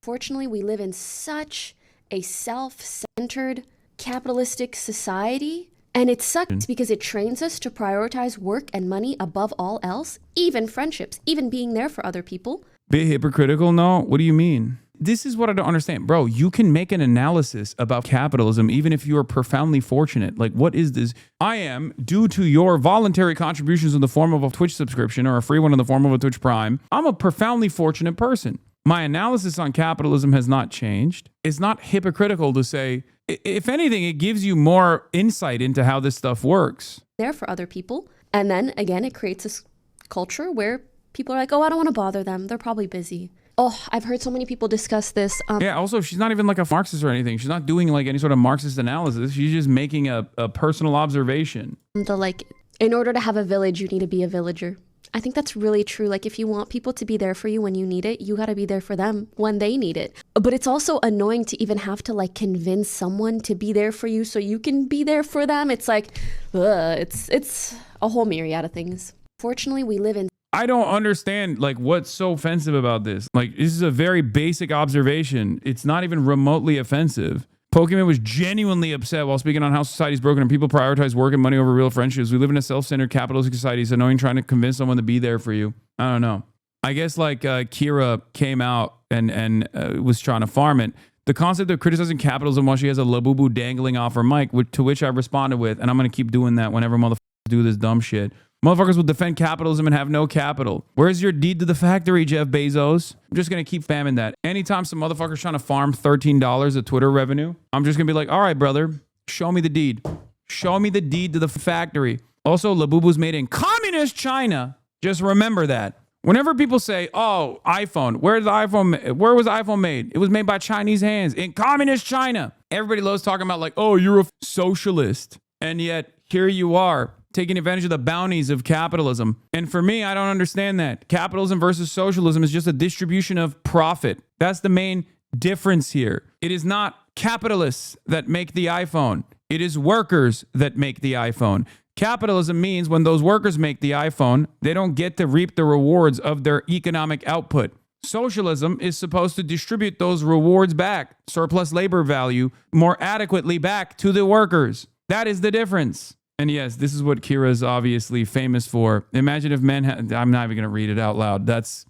Fortunately, we live in such a self-centered capitalistic society, and it sucks because it trains us to prioritize work and money above all else, even friendships, even being there for other people. Be hypocritical? No. What do you mean? This is what I don't understand. Bro, you can make an analysis about capitalism even if you are profoundly fortunate. Like, what is this? I am, due to your voluntary contributions in the form of a Twitch subscription or a free one in the form of a Twitch Prime, I'm a profoundly fortunate person. My analysis on capitalism has not changed. It's not hypocritical to say, if anything, it gives you more insight into how this stuff works. There for other people. And then again, it creates this culture where people are like, oh, I don't want to bother them. They're probably busy. Oh, I've heard so many people discuss this. Yeah, also, she's not even like a Marxist or anything. She's not doing like any sort of Marxist analysis. She's just making a personal observation. In order to have a village, you need to be a villager. I think that's really true. Like, if you want people to be there for you when you need it, you got to be there for them when they need it. But it's also annoying to even have to like convince someone to be there for you so you can be there for them. It's like, it's a whole myriad of things. Fortunately, we live in... I don't understand like what's so offensive about this. Like, this is a very basic observation. It's not even remotely offensive. Pokimane was genuinely upset while speaking on how society is broken and people prioritize work and money over real friendships. We live in a self-centered capitalistic society. It's annoying trying to convince someone to be there for you. I don't know. I guess like Kira came out and was trying to farm it. The concept of criticizing capitalism while she has a labubu dangling off her mic, to which I responded with, and I'm going to keep doing that whenever motherfuckers do this dumb shit. Motherfuckers will defend capitalism and have no capital. Where's your deed to the factory, Jeff Bezos? I'm just going to keep spamming that. Anytime some motherfucker's trying to farm $13 of Twitter revenue, I'm just going to be like, all right, brother, show me the deed. Show me the deed to the factory. Also, Labubu's made in communist China. Just remember that. Whenever people say, oh, iPhone, where was the iPhone made? It was made by Chinese hands in communist China. Everybody loves talking about like, oh, you're a socialist. And yet here you are, taking advantage of the bounties of capitalism. And for me, I don't understand that. Capitalism versus socialism is just a distribution of profit. That's the main difference here. It is not capitalists that make the iPhone. It is workers that make the iPhone. Capitalism means when those workers make the iPhone, they don't get to reap the rewards of their economic output. Socialism is supposed to distribute those rewards back, surplus labor value, more adequately back to the workers. That is the difference. And yes, this is what Kira is obviously famous for. Imagine if men had... I'm not even going to read it out loud. That's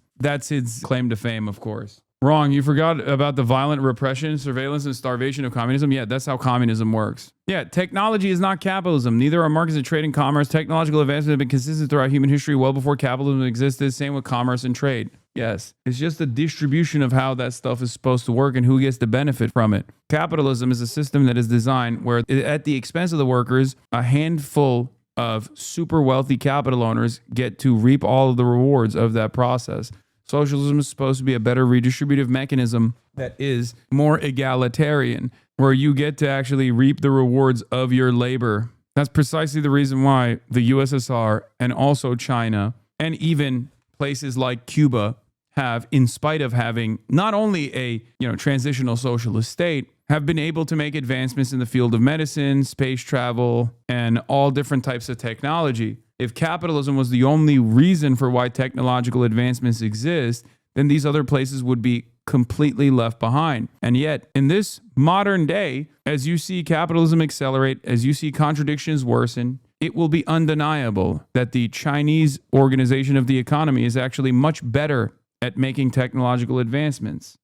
his claim to fame, of course. Wrong. You forgot about the violent repression, surveillance, and starvation of communism. Yeah, that's how communism works. Yeah, technology is not capitalism. Neither are markets and trade and commerce. Technological advancements have been consistent throughout human history well before capitalism existed. Same with commerce and trade. Yes, it's just a distribution of how that stuff is supposed to work and who gets to benefit from it. Capitalism is a system that is designed where, at the expense of the workers, a handful of super wealthy capital owners get to reap all of the rewards of that process. Socialism is supposed to be a better redistributive mechanism that is more egalitarian, where you get to actually reap the rewards of your labor. That's precisely the reason why the USSR and also China and even places like Cuba have, in spite of having not only a transitional socialist state, have been able to make advancements in the field of medicine, space travel, and all different types of technology. If capitalism was the only reason for why technological advancements exist, then these other places would be completely left behind. And yet, in this modern day, as you see capitalism accelerate, as you see contradictions worsen, it will be undeniable that the Chinese organization of the economy is actually much better at making technological advancements.